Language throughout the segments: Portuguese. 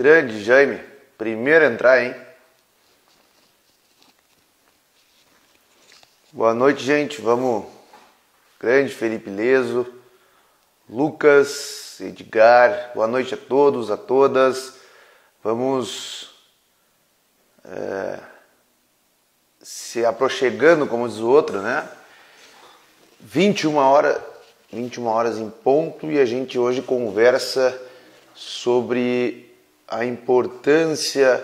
Grande Jaime, primeiro a entrar, hein? Boa noite, gente. Vamos. Grande Felipe Leso, Lucas, Edgar. Boa noite a todos, a todas. Vamos se aproximando, como diz o outro, né? 21 horas em ponto, e a gente hoje conversa sobre a importância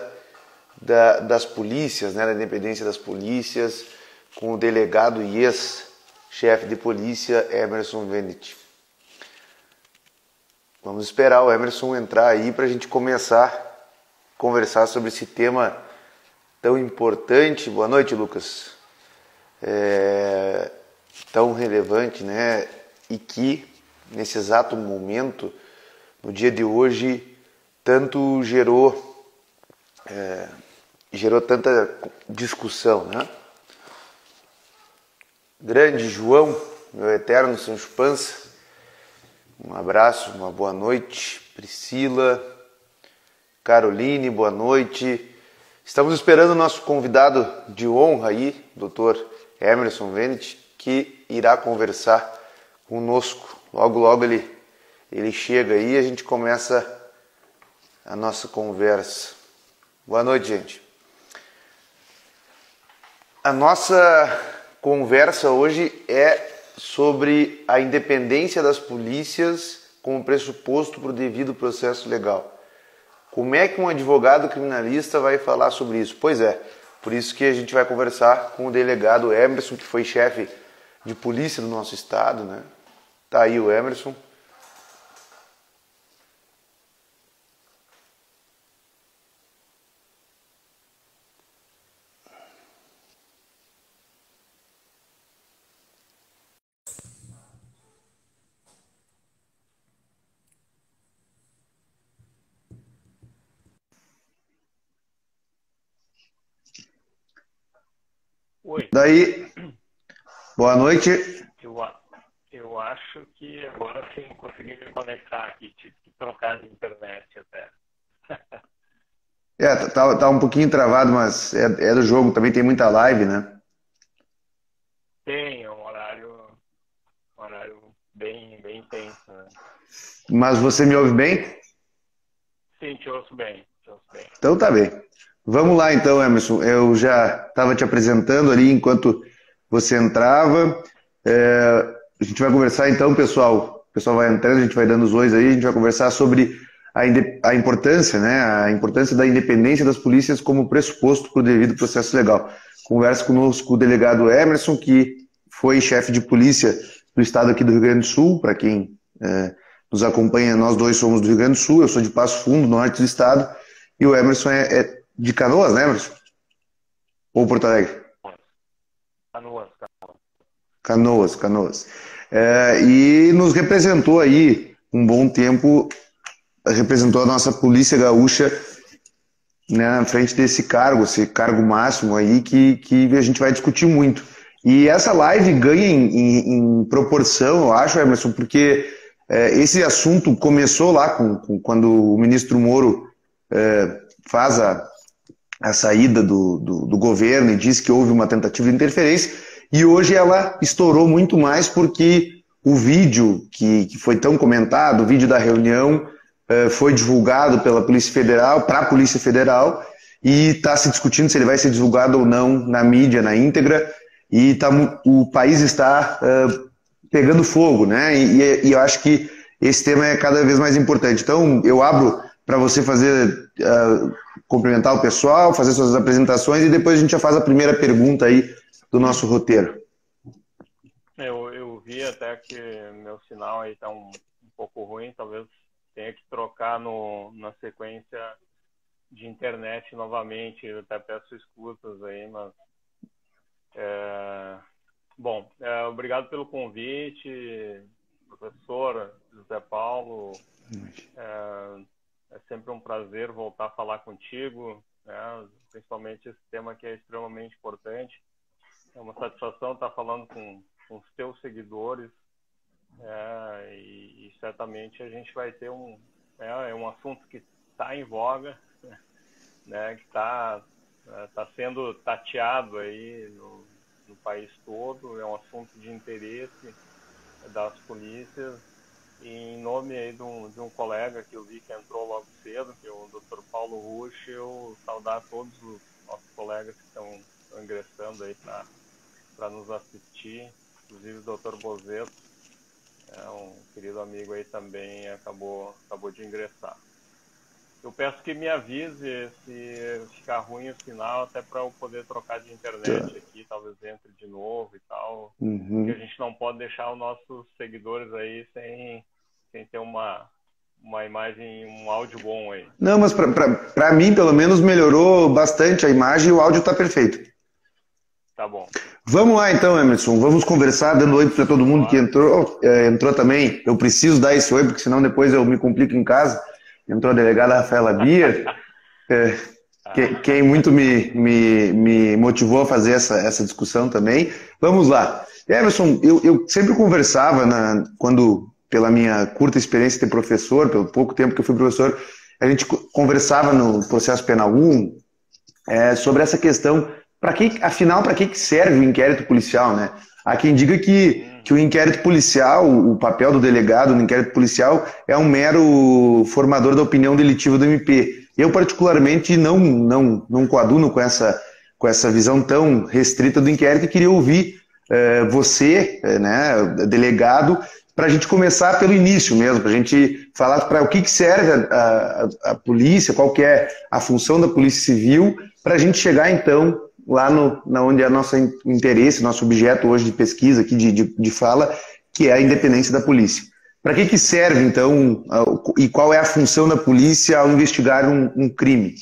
das polícias, né, da independência das polícias, com o delegado e ex-chefe de polícia, Emerson Venet. Vamos esperar o Emerson entrar aí para a gente começar a conversar sobre esse tema tão importante. Boa noite, Lucas. Tão relevante, né? E que, nesse exato momento, no dia de hoje, tanto gerou tanta discussão, né? Grande João, meu eterno Sancho Pança, um abraço, uma boa noite. Priscila, Caroline, boa noite. Estamos esperando o nosso convidado de honra aí, Dr. Emerson Venet, que irá conversar conosco. Logo, logo ele chega aí e a gente começa a nossa conversa. Boa noite, gente. A nossa conversa hoje é sobre a independência das polícias como pressuposto para o devido processo legal. Como é que um advogado criminalista vai falar sobre isso? Pois é, por isso que a gente vai conversar com o delegado Emerson, que foi chefe de polícia do nosso estado, né? Tá aí o Emerson. Oi. Daí, boa noite. Eu acho que agora sim consegui me conectar aqui. Tive que trocar de internet até. Tá um pouquinho travado, mas é do jogo, também tem muita live, né? Tem um horário bem intenso, né? Mas você me ouve bem? Sim, te ouço bem. Então tá bem. Vamos lá então, Emerson. Eu já estava te apresentando ali enquanto você entrava. A gente vai conversar então, pessoal. O pessoal vai entrando, a gente vai dando os ois aí, a gente vai conversar sobre a importância, né? A importância da independência das polícias como pressuposto para o devido processo legal. Conversa conosco o delegado Emerson, que foi chefe de polícia do estado aqui do Rio Grande do Sul, para quem nos acompanha, nós dois somos do Rio Grande do Sul, eu sou de Passo Fundo, norte do estado, e o Emerson é de Canoas, né, Emerson? Ou Porto Alegre? Canoas. Canoas. E nos representou aí um bom tempo, representou a nossa polícia gaúcha, né, na frente desse cargo, esse cargo máximo aí que a gente vai discutir muito. E essa live ganha em proporção, eu acho, Emerson, porque esse assunto começou lá quando o ministro Moro faz a saída do governo e diz que houve uma tentativa de interferência, e hoje ela estourou muito mais porque o vídeo que foi tão comentado, o vídeo da reunião, foi divulgado pela Polícia Federal, para a Polícia Federal, e está se discutindo se ele vai ser divulgado ou não na mídia, na íntegra, e o país está pegando fogo, né? E eu acho que esse tema é cada vez mais importante. Então, eu abro para você fazer, cumprimentar o pessoal, fazer suas apresentações, e depois a gente já faz a primeira pergunta aí do nosso roteiro. Eu vi até que meu sinal aí está um pouco ruim, talvez tenha que trocar na sequência de internet novamente. Eu até peço escutas aí, mas obrigado pelo convite, professor José Paulo. É sempre um prazer voltar a falar contigo, né? Principalmente esse tema que é extremamente importante. É uma satisfação estar falando com os teus seguidores, e certamente a gente vai ter um assunto que tá em voga, né, que está sendo tateado aí no país todo, é um assunto de interesse das polícias. E em nome aí de um colega que eu vi que entrou logo cedo, que é o Dr. Paulo Rusch, eu saudar todos os nossos colegas que estão ingressando aí para nos assistir, inclusive o Dr. Bozeto, um querido amigo aí também acabou de ingressar. Eu peço que me avise se ficar ruim o sinal, até para eu poder trocar de internet aqui, talvez entre de novo e tal. Porque a gente não pode deixar os nossos seguidores aí sem ter uma imagem, um áudio bom aí. Não, mas para mim, pelo menos, melhorou bastante a imagem e o áudio está perfeito. Tá bom. Vamos lá então, Emerson. Vamos conversar, dando oi para todo mundo que entrou também. Eu preciso dar esse oi, porque senão depois eu me complico em casa. Entrou a delegada Rafaela Bier, quem muito me motivou a fazer essa discussão também. Vamos lá. Emerson, eu sempre conversava, pela minha curta experiência de professor, pelo pouco tempo que eu fui professor, a gente conversava no processo penal 1 sobre essa questão, afinal, para que serve o inquérito policial, né? Há quem diga que o inquérito policial, o papel do delegado no inquérito policial é um mero formador da opinião delitiva do MP. Eu, particularmente, não coaduno com essa visão tão restrita do inquérito e queria ouvir você, né, delegado, para a gente começar pelo início mesmo, para a gente falar para o que serve a polícia, qual que é a função da Polícia Civil, para a gente chegar, então, lá onde é nosso interesse, nosso objeto hoje de pesquisa, aqui de fala, que é a independência da polícia. Para que serve, então, e qual é a função da polícia ao investigar um crime?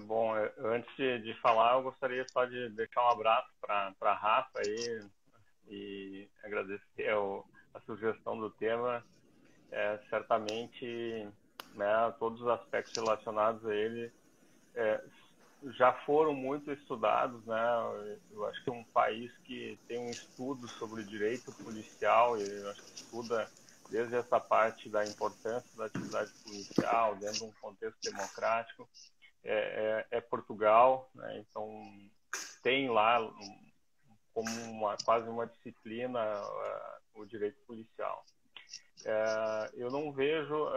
Bom, antes de falar, eu gostaria só de deixar um abraço para a Rafa aí e agradecer a sugestão do tema. Certamente, né, todos os aspectos relacionados a ele já foram muito estudados, né? Eu acho que um país que tem um estudo sobre o direito policial, e eu acho que estuda desde essa parte da importância da atividade policial dentro de um contexto democrático, é Portugal, né? Então tem lá como quase uma disciplina o direito policial. Eu não vejo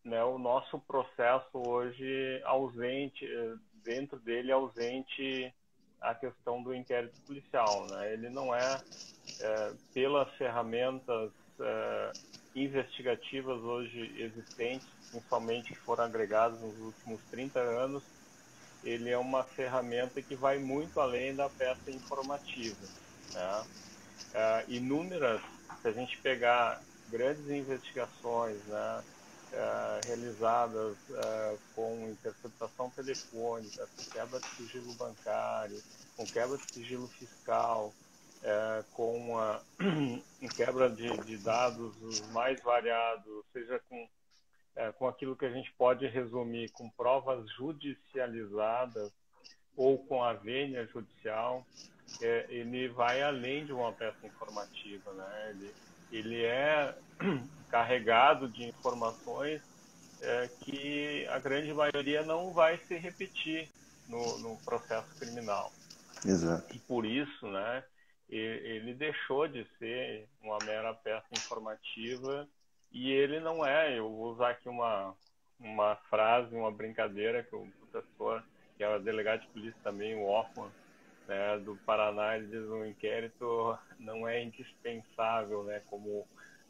né, o nosso processo hoje ausente, dentro dele ausente a questão do inquérito policial, né? Ele não pelas ferramentas investigativas hoje existentes, principalmente que foram agregadas nos últimos 30 anos, ele é uma ferramenta que vai muito além da peça informativa, né? Inúmeras, se a gente pegar grandes investigações, né, realizadas com interceptação telefônica, com quebra de sigilo bancário, com quebra de sigilo fiscal, com quebra de dados os mais variados, seja com aquilo que a gente pode resumir com provas judicializadas ou com a vênia judicial, ele vai além de uma peça informativa, né? Ele é carregado de informações que a grande maioria não vai se repetir no processo criminal. Exato. E por isso, né, ele deixou de ser uma mera peça informativa e ele não eu vou usar aqui uma frase, uma brincadeira que o professor, que é o delegado de polícia também, o Hoffman, né, do Paraná, ele diz: o inquérito não é indispensável, né, como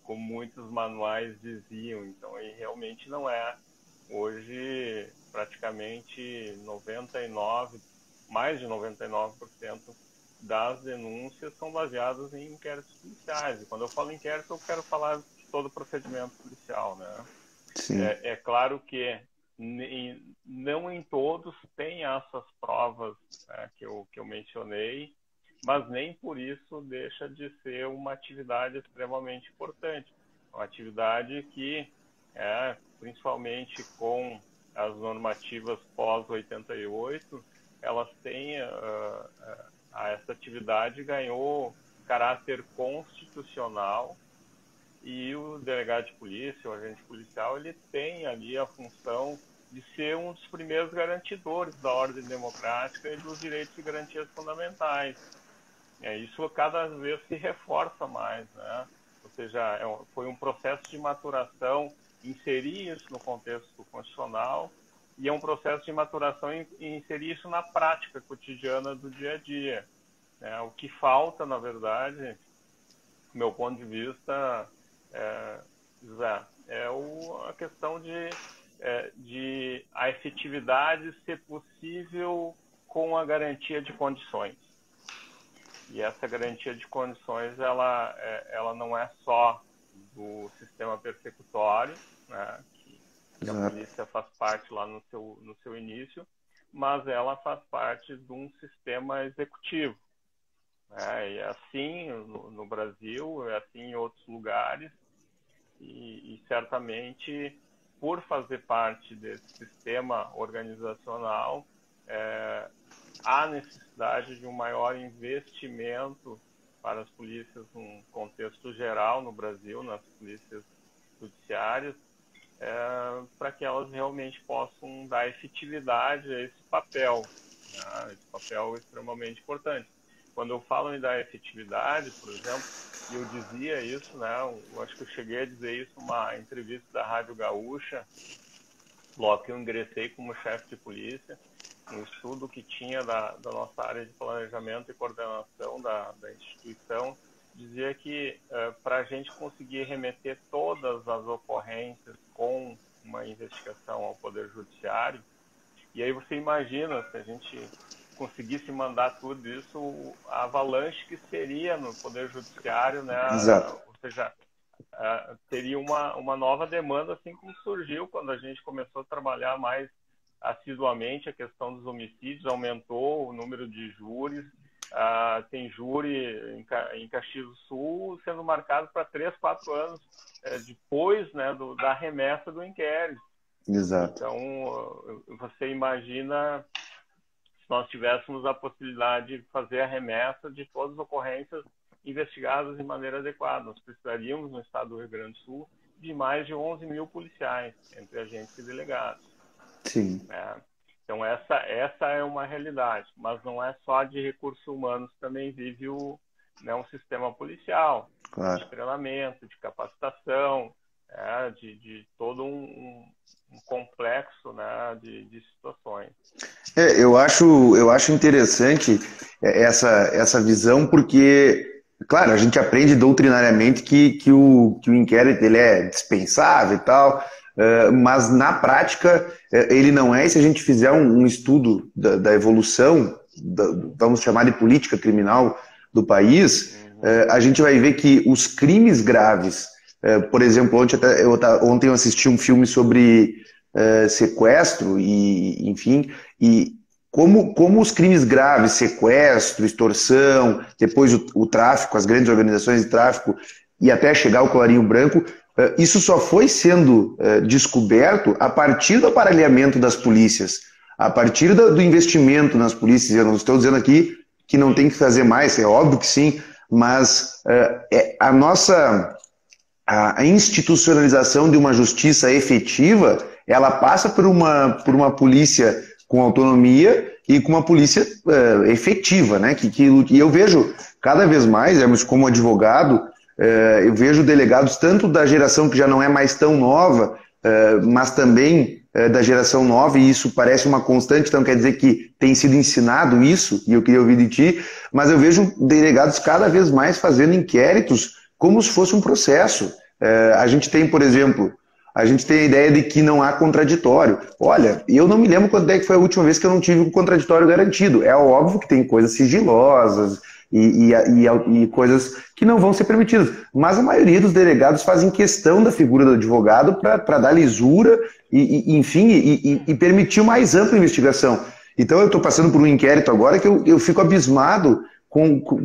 muitos manuais diziam. Então, ele realmente não é. Hoje, praticamente mais de 99% das denúncias são baseadas em inquéritos policiais. E quando eu falo inquérito, eu quero falar de todo o procedimento policial, né? Sim. É claro que não em todos tem essas provas que eu mencionei, mas nem por isso deixa de ser uma atividade extremamente importante. Uma atividade que, principalmente com as normativas pós-88, elas têm, essa atividade ganhou caráter constitucional e o delegado de polícia, o agente policial, ele tem ali a função de ser um dos primeiros garantidores da ordem democrática e dos direitos e garantias fundamentais. Isso cada vez se reforça mais, né? Ou seja, foi um processo de maturação, inserir isso no contexto constitucional, e é um processo de maturação em inserir isso na prática cotidiana do dia a dia. O que falta, na verdade, do meu ponto de vista, a questão de a efetividade ser possível com a garantia de condições. E essa garantia de condições, ela não é só do sistema persecutório, né, que a polícia faz parte lá no seu início, mas ela faz parte de um sistema executivo. E é assim no Brasil, é assim em outros lugares, e certamente, por fazer parte desse sistema organizacional, há necessidade de um maior investimento para as polícias num contexto geral no Brasil, nas polícias judiciárias, para que elas realmente possam dar efetividade a esse papel, né? Esse papel extremamente importante. Quando eu falo em dar efetividade, por exemplo, e eu dizia isso, né? Eu acho que eu cheguei a dizer isso numa entrevista da Rádio Gaúcha, logo que eu ingressei como chefe de polícia, um estudo que tinha da nossa área de planejamento e coordenação da instituição, dizia que para a gente conseguir remeter todas as ocorrências com uma investigação ao Poder Judiciário, e aí você imagina, se a gente conseguisse mandar tudo isso, a avalanche que seria no Poder Judiciário, né? Exato. Ou seja, teria uma nova demanda, assim como surgiu quando a gente começou a trabalhar mais assiduamente a questão dos homicídios, aumentou o número de júris, tem júri em Caxias do Sul sendo marcado para 3, 4 anos depois, né, da remessa do inquérito. Exato. Então, você imagina se nós tivéssemos a possibilidade de fazer a remessa de todas as ocorrências investigadas de maneira adequada. Nós precisaríamos, no estado do Rio Grande do Sul, de mais de 11 mil policiais, entre agentes e delegados. Sim. Então, essa é uma realidade, mas não é só de recursos humanos, também vive um sistema policial, claro, de treinamento, de capacitação, de todo um complexo, né, de situações. Eu acho interessante essa visão, porque, claro, a gente aprende doutrinariamente que o inquérito ele é dispensável e tal, mas na prática ele não é. E se a gente fizer um estudo da evolução, vamos chamar de política criminal do país, a gente vai ver que os crimes graves, por exemplo, ontem eu assisti um filme sobre sequestro e, enfim, e como os crimes graves, sequestro, extorsão, depois o tráfico, as grandes organizações de tráfico e até chegar ao colarinho branco, isso só foi sendo descoberto a partir do aparelhamento das polícias, a partir do investimento nas polícias. Eu não estou dizendo aqui que não tem que fazer mais, é óbvio que sim, mas a institucionalização de uma justiça efetiva, ela passa por uma polícia com autonomia e com uma polícia efetiva, né? E eu vejo cada vez mais, como advogado, eu vejo delegados tanto da geração que já não é mais tão nova, mas também da geração nova, e isso parece uma constante, então quer dizer que tem sido ensinado isso, e eu queria ouvir de ti, mas eu vejo delegados cada vez mais fazendo inquéritos como se fosse um processo. A gente tem, por exemplo, a ideia de que não há contraditório. Olha, eu não me lembro quando é que foi a última vez que eu não tive um contraditório garantido. É óbvio que tem coisas sigilosas e coisas que não vão ser permitidas, mas a maioria dos delegados fazem questão da figura do advogado para dar lisura e permitir uma mais ampla investigação. Então eu estou passando por um inquérito agora que eu fico abismado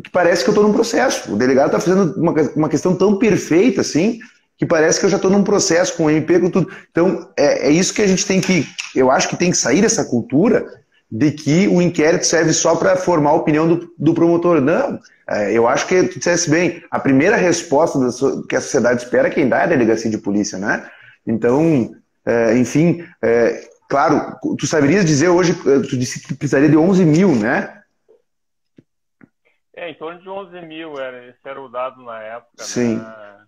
que parece que eu estou num processo. O delegado está fazendo uma questão tão perfeita assim, que parece que eu já estou num processo com o MP, com tudo. Então, é isso que a gente tem que... Eu acho que tem que sair dessa cultura de que o inquérito serve só para formar a opinião do promotor. Não, eu acho que tu dissesse bem, a primeira resposta que a sociedade espera é quem dá é a delegacia de polícia, né? Então, enfim, claro, tu saberias dizer hoje, tu disse que precisaria de 11 mil, né? Em torno de 11 mil, esse era o dado na época, Sim. né?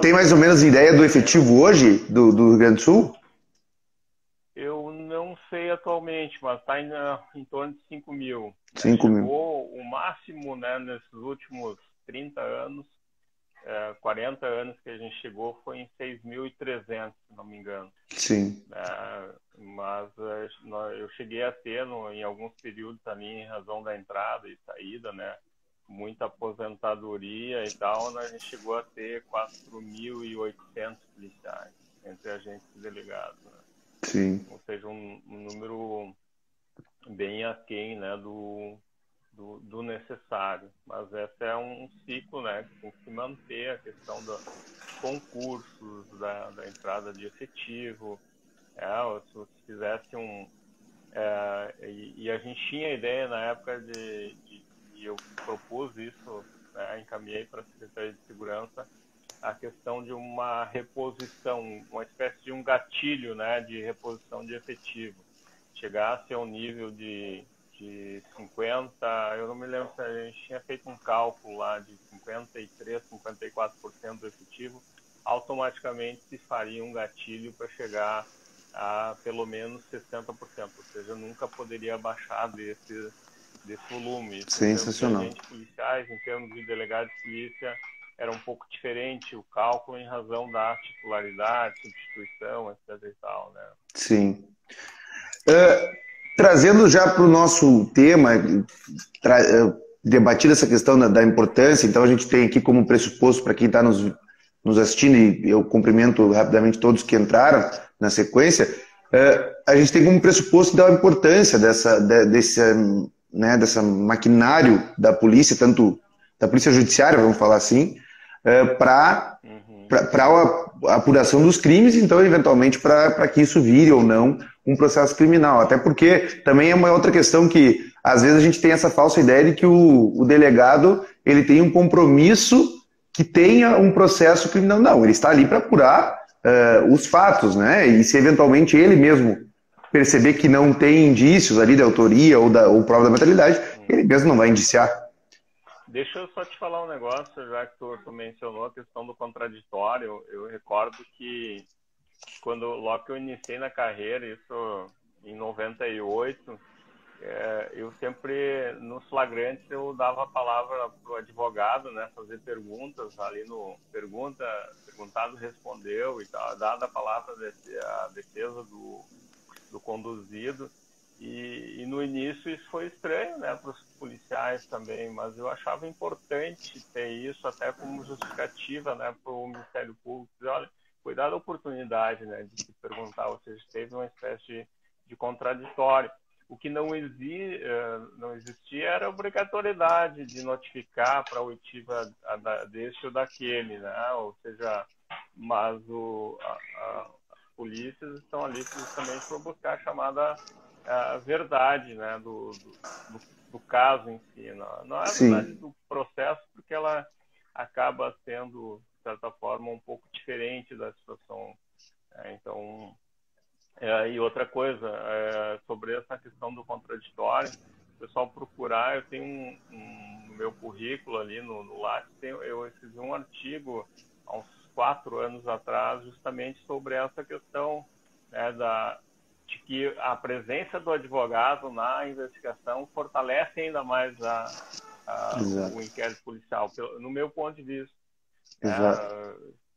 Tem mais ou menos ideia do efetivo hoje do Rio Grande do Sul? Eu não sei atualmente, mas está em torno de 5 mil. 5 mil. Chegou o máximo, né, nesses últimos 30 anos, 40 anos que a gente chegou, foi em 6.300, se não me engano. Sim. Mas eu cheguei a ter, em alguns períodos ali, em razão da entrada e saída, né, muita aposentadoria e tal, né, a gente chegou a ter 4.800 policiais, entre agentes e delegados, né? Sim. Ou seja, um número bem aquém, né, do necessário. Mas esse é um ciclo, né, que tem que se manter, a questão dos concursos, da entrada de efetivo. Se você fizesse e a gente tinha a ideia na época e eu propus isso, né, encaminhei para a Secretaria de Segurança, a questão de uma reposição, uma espécie de um gatilho, né, de reposição de efetivo. Chegasse ao nível de 50, eu não me lembro se a gente tinha feito um cálculo lá de 53, 54% do efetivo, automaticamente se faria um gatilho para chegar a pelo menos 60%, ou seja, nunca poderia abaixar desse volume. Isso, sensacional. em termos de agentes policiais, em termos de delegados de polícia, era um pouco diferente o cálculo em razão da titularidade, substituição, etc. e tal, né? Sim. Trazendo já para o nosso tema, debatido essa questão da importância, então a gente tem aqui como pressuposto para quem está nos assistindo, e eu cumprimento rapidamente todos que entraram na sequência, a gente tem como pressuposto então, a importância dessa maquinário da polícia, tanto da polícia judiciária, vamos falar assim, para a apuração dos crimes, então, eventualmente, para que isso vire ou não um processo criminal. Até porque também é uma outra questão que, às vezes, a gente tem essa falsa ideia de que o delegado ele tem um compromisso que tenha um processo criminal. Não, ele está ali para apurar os fatos, né? E se, eventualmente, ele mesmo perceber que não tem indícios ali de autoria ou prova da materialidade, ele mesmo não vai indiciar. Deixa eu só te falar um negócio, já que tu mencionou a questão do contraditório. Eu recordo que logo que eu iniciei na carreira, isso em 98, eu sempre, nos flagrantes, eu dava a palavra para o advogado, né, fazer perguntas ali perguntado respondeu e tal, dada a palavra a defesa do conduzido. E no início isso foi estranho, né, para os policiais também, mas eu achava importante ter isso até como justificativa, né, para o Ministério Público. Dizer, olha, foi dada a oportunidade, né, de se perguntar, ou seja, teve uma espécie de contraditório. O que não existia era a obrigatoriedade de notificar para a oitiva deste ou daquele, né, ou seja, mas as polícias estão ali justamente para buscar a chamada a verdade, né, do caso em si, não é a verdade do processo, porque ela acaba sendo, de certa forma, um pouco diferente da situação. Então, e outra coisa, sobre essa questão do contraditório, o pessoal procurar, eu tenho no meu currículo ali no Lattes, eu escrevi um artigo há uns 4 anos atrás, justamente sobre essa questão, né, de que a presença do advogado na investigação fortalece ainda mais o inquérito policial, no meu ponto de vista.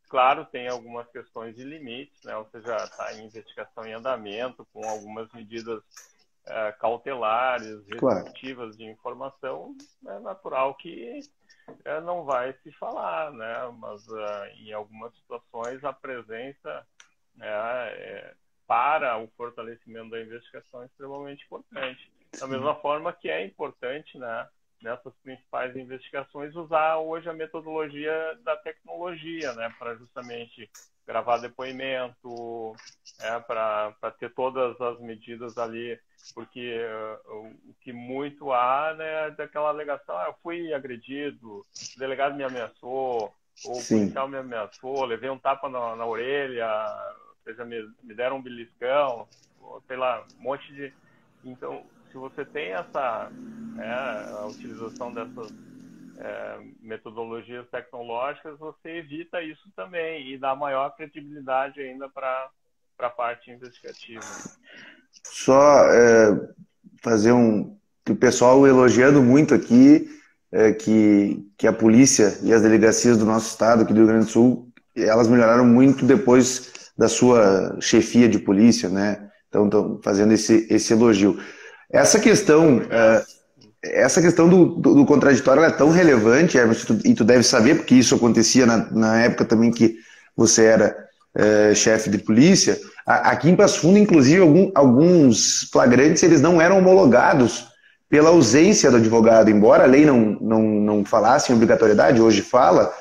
Claro, tem algumas questões de limites, né? Ou seja, está em investigação em andamento, com algumas medidas cautelares, restritivas de informação, é natural que não vai se falar, né? Mas em algumas situações a presença para o fortalecimento da investigação é extremamente importante. Da mesma forma que é importante, né, nessas principais investigações, usar hoje a metodologia da tecnologia, né, para justamente gravar depoimento, para ter todas as medidas ali, porque o que muito há, né, é daquela alegação, eu fui agredido, o delegado me ameaçou, ou o policial me ameaçou, levei um tapa na orelha, ou seja, me deram um beliscão, ou, sei lá, um monte de... Então, se você tem a utilização dessas metodologias tecnológicas, você evita isso também e dá maior credibilidade ainda para a parte investigativa. Só fazer o pessoal elogiando muito aqui que a polícia e as delegacias do nosso estado, aqui do Rio Grande do Sul, elas melhoraram muito depois da sua chefia de polícia, né? Então, estão fazendo esse elogio. Essa questão do contraditório ela é tão relevante, e tu deve saber, porque isso acontecia na época também que você era chefe de polícia. Aqui em Passo Fundo, inclusive, alguns flagrantes eles não eram homologados pela ausência do advogado, embora a lei não falasse em obrigatoriedade, hoje fala.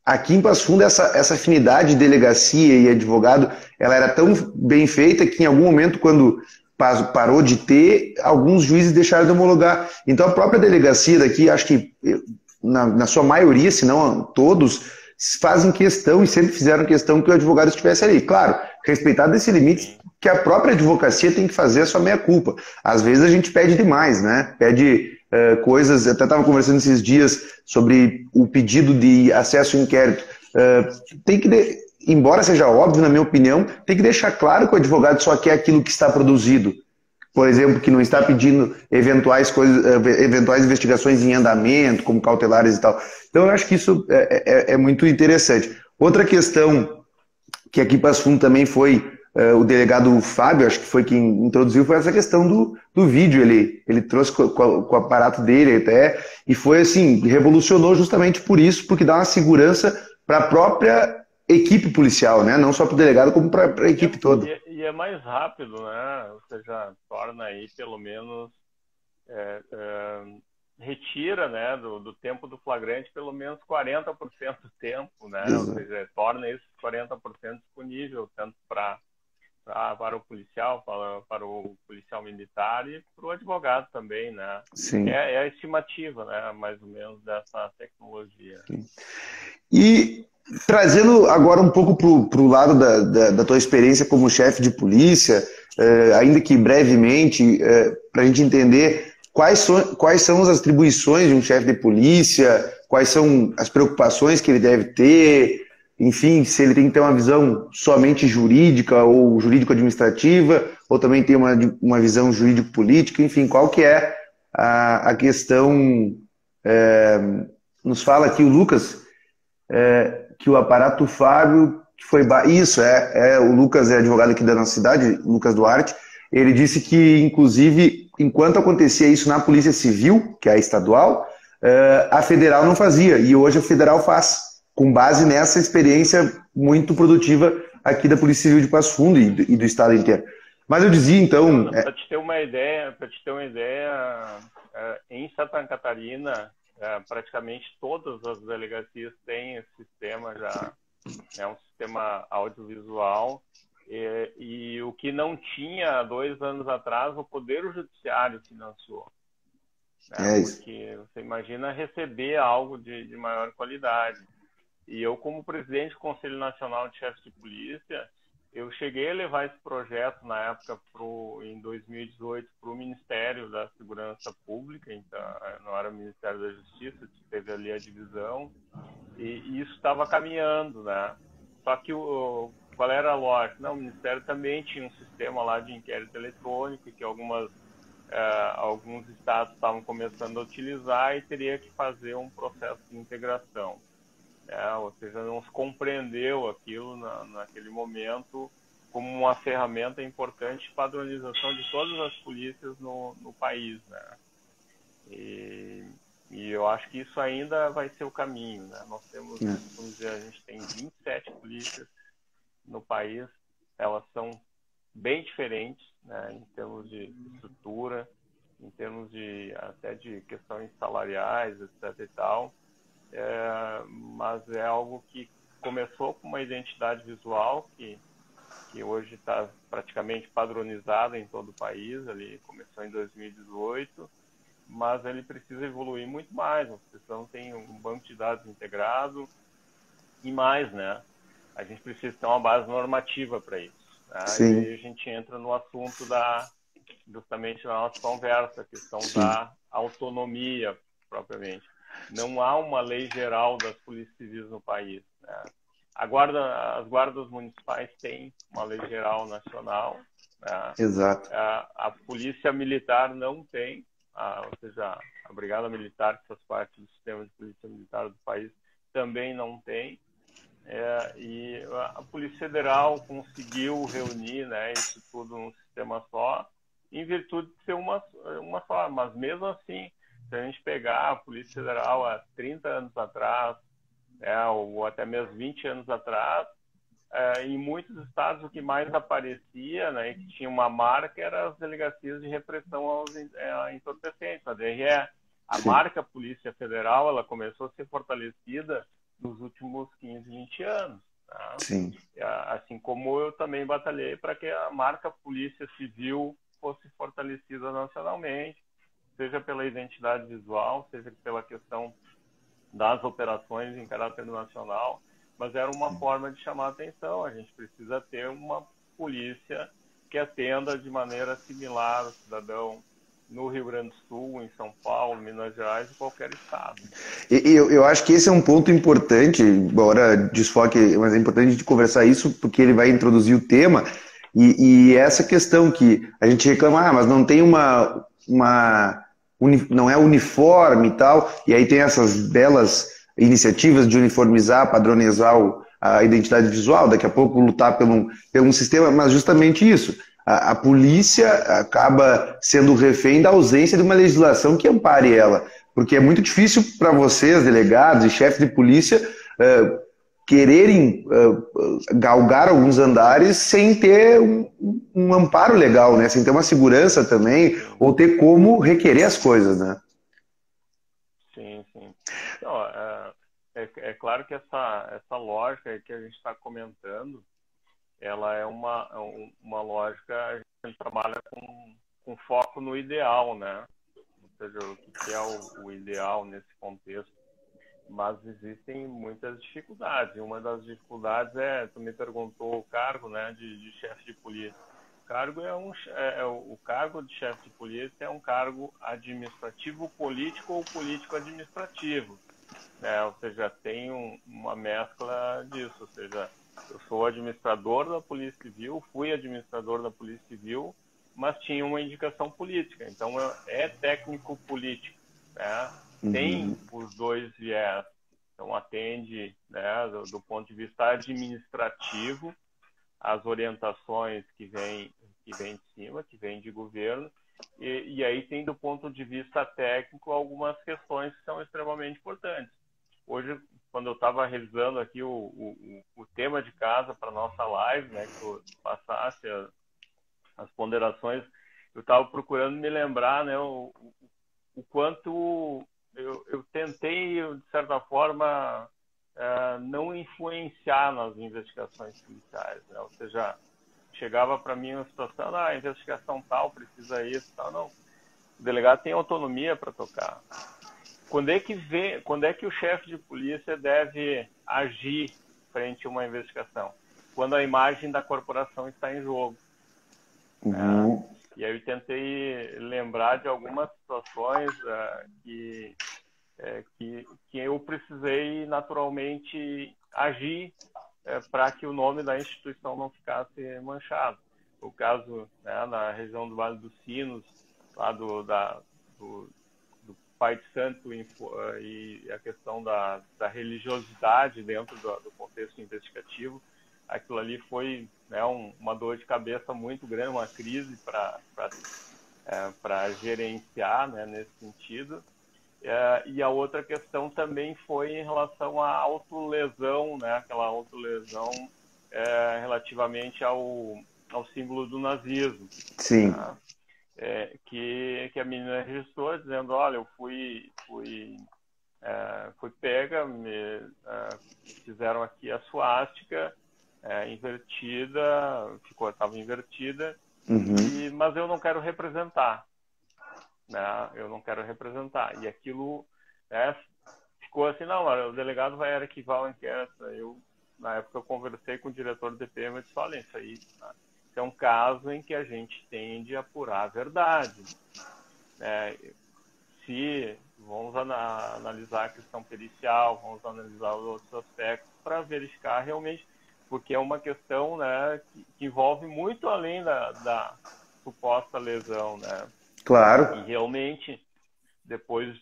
Aqui em Passo Fundo, essa afinidade de delegacia e advogado, ela era tão bem feita que em algum momento, quando parou de ter, alguns juízes deixaram de homologar. Então a própria delegacia daqui, acho que na sua maioria, se não todos, fazem questão e sempre fizeram questão que o advogado estivesse ali. Claro, respeitado esse limite que a própria advocacia tem que fazer a sua meia-culpa. Às vezes a gente pede demais, né? Pede coisas, eu até estava conversando esses dias sobre o pedido de acesso ao inquérito. Tem que, embora seja óbvio, na minha opinião, tem que deixar claro que o advogado só quer aquilo que está produzido. Por exemplo, que não está pedindo eventuais investigações em andamento, como cautelares e tal. Então, eu acho que isso é muito interessante. Outra questão que aqui em Passo Fundo também foi o delegado Fábio, acho que foi quem introduziu, foi essa questão do vídeo. Ele trouxe com o aparato dele até, e foi assim, revolucionou justamente por isso, porque dá uma segurança para a própria equipe policial, né? Não só para o delegado, como para a equipe toda. E é mais rápido, né? Ou seja, torna aí pelo menos retira, né, do tempo do flagrante pelo menos 40% do tempo, né? Exato. Ou seja, torna esses 40% disponível tanto para o policial, para o policial militar e para o advogado também, né? Sim. É a estimativa, né, mais ou menos, dessa tecnologia. Sim. E trazendo agora um pouco para o lado da tua experiência como chefe de polícia, ainda que brevemente, para a gente entender quais são as atribuições de um chefe de polícia, quais são as preocupações que ele deve ter, enfim, se ele tem que ter uma visão somente jurídica ou jurídico-administrativa, ou também tem uma visão jurídico-política, enfim, qual que é a questão... nos fala aqui o Lucas... que o aparato Fábio, que foi... Isso, o Lucas é advogado aqui da nossa cidade, Lucas Duarte, ele disse que, inclusive, enquanto acontecia isso na Polícia Civil, que é a estadual, a federal não fazia, e hoje a federal faz, com base nessa experiência muito produtiva aqui da Polícia Civil de Passo Fundo e do estado inteiro. Mas eu dizia, então... Para te ter uma ideia, em Santa Catarina, praticamente todas as delegacias têm esse sistema já, é um sistema audiovisual, e o que não tinha 2 anos atrás, o Poder Judiciário financiou. Né? Porque você imagina receber algo de maior qualidade. E eu, como presidente do Conselho Nacional de Chefes de Polícia, eu cheguei a levar esse projeto na época, em 2018, para o Ministério da Segurança Pública, então não era o Ministério da Justiça, teve ali a divisão, e isso estava caminhando, né? Só que qual era a lógica? Não, o Ministério também tinha um sistema lá de inquérito eletrônico, que alguns estados estavam começando a utilizar e teria que fazer um processo de integração. Ou seja, não se compreendeu aquilo naquele momento como uma ferramenta importante de padronização de todas as polícias no país, né? E eu acho que isso ainda vai ser o caminho, né? Nós temos, vamos dizer, a gente tem 27 polícias no país, elas são bem diferentes, né, em termos de estrutura, em termos até de questões salariais, etc. e tal. Mas é algo que começou com uma identidade visual que hoje está praticamente padronizada em todo o país, ele começou em 2018, mas ele precisa evoluir muito mais, nós precisamos ter um banco de dados integrado e mais, né? A gente precisa ter uma base normativa para isso, né? E aí a gente entra no assunto justamente da nossa conversa, a questão da autonomia propriamente. Não há uma lei geral das polícias civis no país, né? As guardas municipais têm uma lei geral nacional, né? Exato. A polícia militar não tem, ou seja, a brigada militar, que faz parte do sistema de polícia militar do país, também não tem. E a Polícia Federal conseguiu reunir, né, isso tudo num sistema só, em virtude de ser uma só. Mas mesmo assim, se a gente pegar a Polícia Federal há 30 anos atrás, ou até mesmo 20 anos atrás, em muitos estados o que mais aparecia, né, que tinha uma marca, eram as delegacias de repressão aos entorpecentes, a DRE. A marca Polícia Federal, ela começou a ser fortalecida nos últimos 15, 20 anos. Tá? Sim. Assim como eu também batalhei para que a marca Polícia Civil fosse fortalecida nacionalmente, seja pela identidade visual, seja pela questão das operações em caráter nacional, mas era uma forma de chamar a atenção. A gente precisa ter uma polícia que atenda de maneira similar ao cidadão no Rio Grande do Sul, em São Paulo, Minas Gerais, em qualquer estado. Eu acho que esse é um ponto importante, embora desfoque, mas é importante a gente conversar isso, porque ele vai introduzir o tema, e essa questão que a gente reclama, mas não tem não é uniforme e tal, e aí tem essas belas iniciativas de uniformizar, padronizar a identidade visual, daqui a pouco lutar pelo sistema, mas justamente isso. A polícia acaba sendo refém da ausência de uma legislação que ampare ela, porque é muito difícil para vocês, delegados e chefes de polícia, quererem galgar alguns andares sem ter um amparo legal, né? Sem ter uma segurança também, ou ter como requerer as coisas, né? Sim, sim. Então, é claro que essa lógica que a gente está comentando, ela é uma lógica, a gente trabalha com foco no ideal, né? Ou seja, o que é o ideal nesse contexto. Mas existem muitas dificuldades. E uma das dificuldades tu me perguntou o cargo, né, de chefe de polícia. O cargo o cargo de chefe de polícia é um cargo administrativo político ou político-administrativo, né? Ou seja, tem uma mescla disso. Ou seja, eu sou administrador da Polícia Civil, fui administrador da Polícia Civil, mas tinha uma indicação política. Então, é técnico-político, né? Tem os dois viés. Então, atende, né, do ponto de vista administrativo, as orientações que vêm de cima, que vêm de governo, e aí tem, do ponto de vista técnico, algumas questões que são extremamente importantes. Hoje, quando eu estava revisando aqui o tema de casa para a nossa live, né, que tu passasse as ponderações, eu estava procurando me lembrar, né, o quanto eu tentei, de certa forma, não influenciar nas investigações policiais, né? Ou seja, chegava para mim uma situação, a investigação tal, precisa isso, tal. Não, o delegado tem autonomia para tocar. Quando é que o chefe de polícia deve agir frente a uma investigação? Quando a imagem da corporação está em jogo. E aí eu tentei lembrar de algumas situações que eu precisei naturalmente agir para que o nome da instituição não ficasse manchado. O caso, né, na região do Vale dos Sinos, lá do Pai de Santo e a questão da religiosidade dentro do contexto investigativo, aquilo ali foi, né, uma dor de cabeça muito grande, uma crise para gerenciar, né, nesse sentido. E a outra questão também foi em relação à autolesão, né, aquela autolesão relativamente ao símbolo do nazismo. Sim. Que a menina registrou dizendo, olha, eu fui fui pega, fizeram aqui a suástica invertida, estava invertida, mas eu não quero representar, né? Eu não quero representar. E aquilo ficou assim, não, o delegado vai arquivar o inquérito. Na época eu conversei com o diretor do DPM e disse, olha, isso é um caso em que a gente tem de apurar a verdade. Se vamos analisar a questão pericial, vamos analisar os outros aspectos para verificar realmente, porque é uma questão, né, que envolve muito além da suposta lesão, né? Claro. E realmente, depois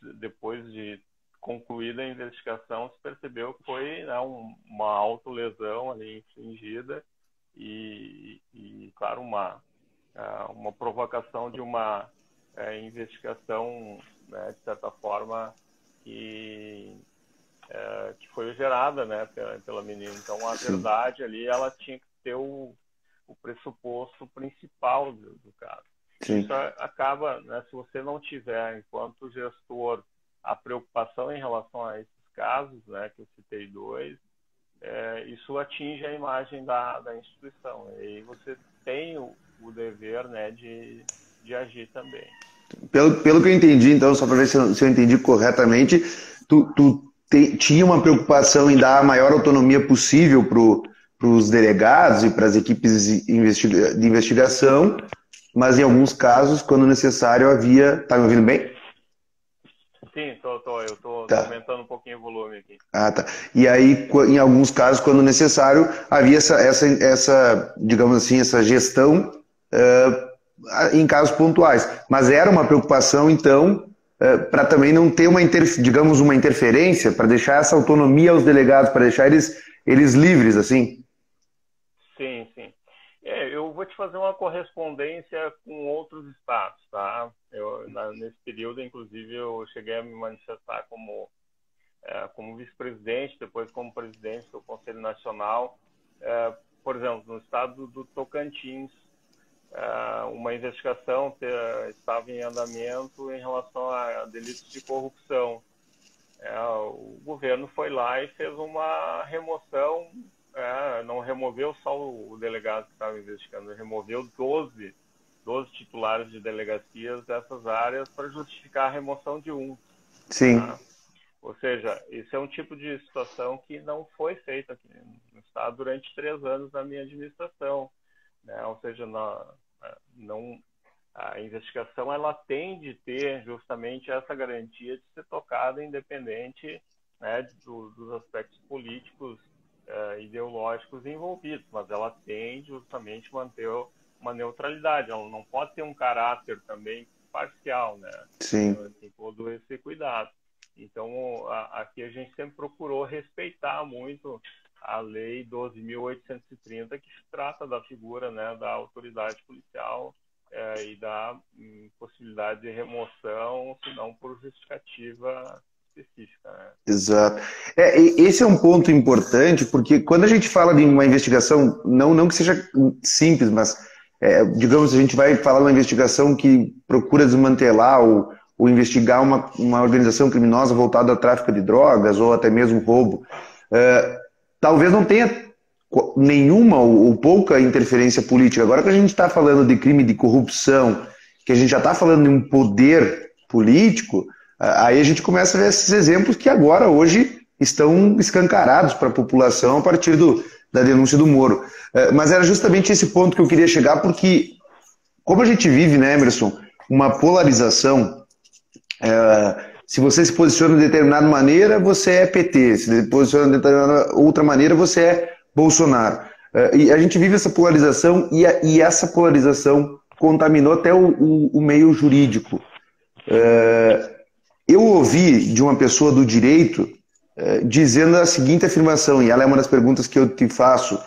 de concluída a investigação, se percebeu que foi, né, uma autolesão ali infligida e claro, uma provocação de uma investigação, né, de certa forma, que foi gerada, né, pela menina. Então, a verdade ali, ela tinha que ter o pressuposto principal do caso. Sim. Isso acaba, né, se você não tiver, enquanto gestor, a preocupação em relação a esses casos, né, que eu citei dois, isso atinge a imagem da instituição. E aí você tem o dever, né, de agir também. Pelo que eu entendi, então, só para ver se eu entendi corretamente, tu tinha uma preocupação em dar a maior autonomia possível para os delegados e para as equipes de investigação, mas em alguns casos, quando necessário, havia... Tá me ouvindo bem? Sim, eu estou aumentando um pouquinho o volume aqui. Ah, tá. E aí, em alguns casos, quando necessário, havia essa digamos assim, essa gestão em casos pontuais. Mas era uma preocupação, então, para também não ter uma interferência, para deixar essa autonomia aos delegados, para deixar eles livres, assim? Sim, sim. Eu vou te fazer uma correspondência com outros estados, tá? Nesse período, inclusive, eu cheguei a me manifestar como vice-presidente, depois como presidente do Conselho Nacional. Por exemplo, no estado do Tocantins, uma investigação estava em andamento em relação a delitos de corrupção. O governo foi lá e fez uma remoção, não removeu só o delegado que estava investigando, removeu 12 titulares de delegacias dessas áreas para justificar a remoção de um. Sim. Tá? Ou seja, esse é um tipo de situação que não foi feita aqui no estado durante 3 anos na minha administração, né? Ou seja, a investigação ela tem de ter justamente essa garantia de ser tocada independente, né, dos aspectos políticos, ideológicos envolvidos, mas ela tem justamente manter uma neutralidade, ela não pode ter um caráter também parcial, né? Sim. Tem todo esse cuidado. Então, aqui a gente sempre procurou respeitar muito a Lei 12.830, que trata da figura, né, da autoridade policial e da possibilidade de remoção, se não por justificativa específica, né? Exato. Esse é um ponto importante, porque quando a gente fala de uma investigação, não que seja simples, mas, digamos, a gente vai falar de uma investigação que procura desmantelar ou investigar uma organização criminosa voltada ao tráfico de drogas ou até mesmo roubo. Talvez não tenha nenhuma ou pouca interferência política. Agora que a gente está falando de crime de corrupção, que a gente já está falando de um poder político, aí a gente começa a ver esses exemplos que agora, hoje, estão escancarados para a população a partir da denúncia do Moro. Mas era justamente esse ponto que eu queria chegar, porque como a gente vive, né, Emerson, uma polarização, se você se posiciona de determinada maneira, você é PT, se se posiciona de determinada outra maneira, você é Bolsonaro. E a gente vive essa polarização e essa polarização contaminou até o meio jurídico. Eu ouvi de uma pessoa do direito dizendo a seguinte afirmação, e ela é uma das perguntas que eu te faço.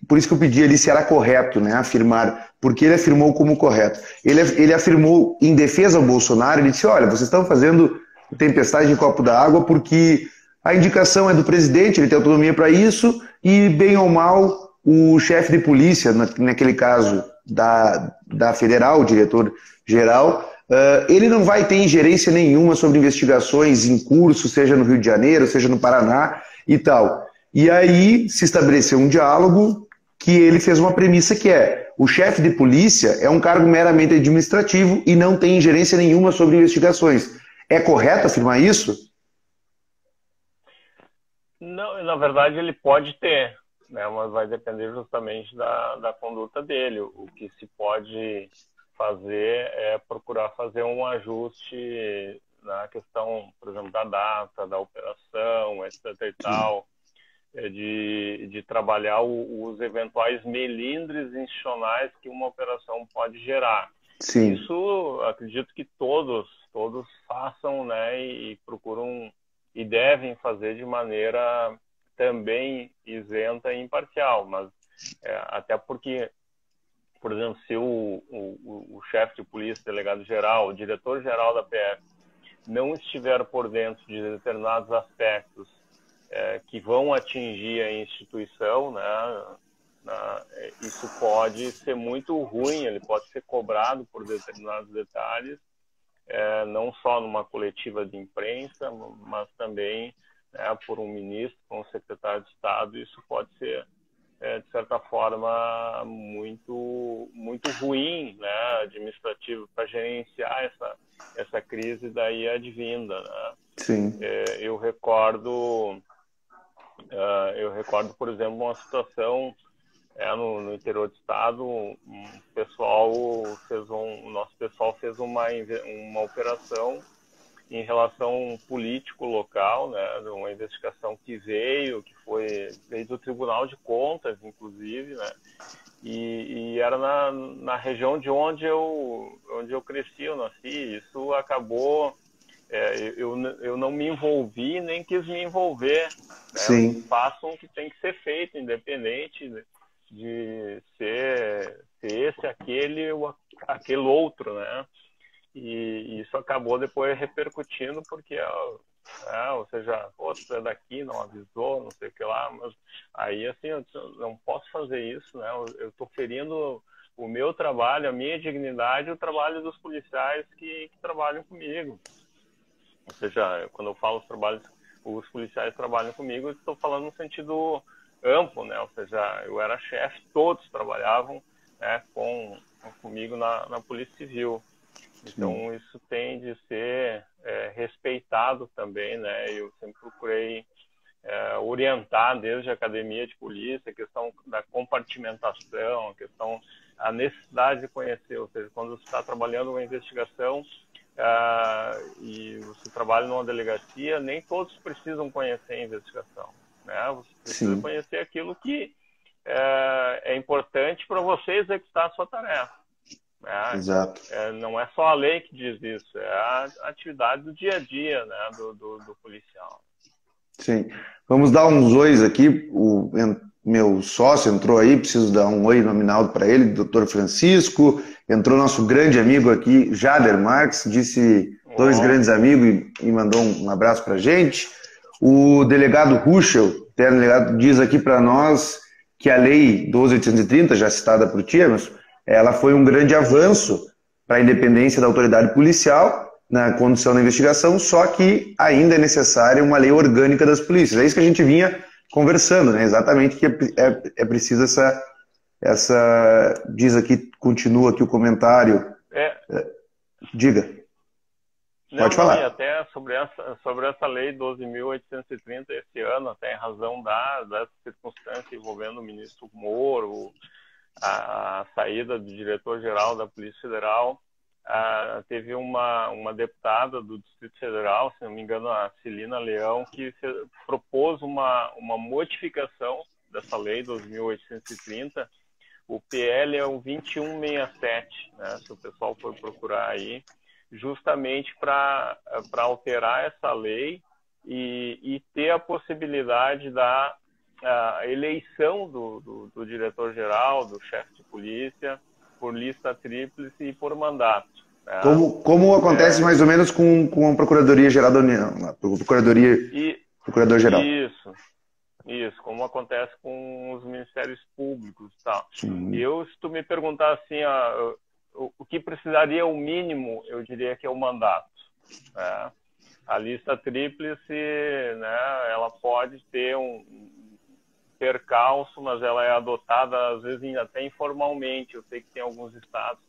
Por isso que eu pedi ali se era correto, né, afirmar, porque ele afirmou como correto. Ele afirmou em defesa ao Bolsonaro, ele disse, olha, vocês estão fazendo tempestade em copo d'água porque a indicação é do presidente, ele tem autonomia para isso, e bem ou mal o chefe de polícia, naquele caso da federal, o diretor-geral, ele não vai ter ingerência nenhuma sobre investigações em curso, seja no Rio de Janeiro, seja no Paraná e tal. E aí se estabeleceu um diálogo que ele fez uma premissa que é: o chefe de polícia é um cargo meramente administrativo e não tem ingerência nenhuma sobre investigações. É correto afirmar isso? Não, na verdade ele pode ter, né, mas vai depender justamente da conduta dele. O que se pode fazer é procurar fazer um ajuste na questão, por exemplo, da data, da operação, etc. e tal, de trabalhar os eventuais melindres institucionais que uma operação pode gerar. Sim. Isso, acredito que todos façam, né, e procuram e devem fazer de maneira também isenta e imparcial, mas até porque, por exemplo, se o chefe de polícia, delegado-geral, o diretor-geral da PF não estiver por dentro de determinados aspectos que vão atingir a instituição, né, isso pode ser muito ruim, ele pode ser cobrado por determinados detalhes, não só numa coletiva de imprensa, mas também por um ministro, por um secretário de Estado. Isso pode ser, de certa forma, muito ruim, né, administrativo, para gerenciar essa crise daí advinda, né? Sim. Eu recordo, por exemplo, uma situação no interior do estado. O nosso pessoal fez uma operação em relação político local, né, uma investigação que veio do Tribunal de Contas, inclusive, né, e era na região de onde eu cresci, eu nasci. Isso acabou, eu não me envolvi, nem quis me envolver, né? Sim. Façam o que tem que ser feito, independente de ser esse, aquele ou aquele outro, né? E isso acabou depois repercutindo, porque, ou seja, você é daqui, não avisou, não sei o que lá, mas aí, assim, eu não posso fazer isso, né? Eu estou ferindo o meu trabalho, a minha dignidade, o trabalho dos policiais que trabalham comigo. Ou seja, quando eu falo os policiais trabalham comigo, eu estou falando no sentido amplo, né? Ou seja, eu era chefe, todos trabalhavam, né, comigo na Polícia Civil. Então, isso tem de ser respeitado também, né? Eu sempre procurei orientar desde a academia de polícia, a questão da compartimentação, a necessidade de conhecer. Ou seja, quando você está trabalhando uma investigação e você trabalha numa delegacia, nem todos precisam conhecer a investigação, né? Você precisa conhecer aquilo que é importante para você executar a sua tarefa. Exato. Não é só a lei que diz isso, é a atividade do dia a dia, né, do policial. Sim. Vamos dar uns ois aqui. O meu sócio entrou aí, preciso dar um oi nominal para ele, Dr. Francisco. Entrou nosso grande amigo aqui, Jader Marques, disse dois grandes amigos e mandou um abraço para a gente. O delegado Ruschel, diz aqui para nós que a lei 12.830, já citada por ti, Emerson, ela foi um grande avanço para a independência da autoridade policial na condução da investigação, só que ainda é necessária uma lei orgânica das polícias. É isso que a gente vinha conversando, né? Exatamente, que é preciso essa... Diz aqui, continua aqui o comentário. Diga. Pode falar. E até sobre essa lei 12.830 esse ano, até em razão dessa circunstância envolvendo o ministro Moro, a saída do diretor-geral da Polícia Federal, teve uma deputada do Distrito Federal, se não me engano, a Celina Leão, que propôs uma modificação dessa lei 12.830. O PL é o 2167, né, se o pessoal for procurar aí, justamente para alterar essa lei e ter a possibilidade da eleição do diretor-geral, do chefe de polícia, por lista tríplice e por mandato. Né? Como acontece mais ou menos com a Procuradoria-Geral da União, a Procurador-Geral. Isso, como acontece com os ministérios públicos e tal. Se tu me perguntar assim, o que precisaria, o mínimo, eu diria que é o mandato. Né? A lista tríplice, né, ela pode ter um percalço, mas ela é adotada, às vezes, até informalmente. Eu sei que tem alguns estados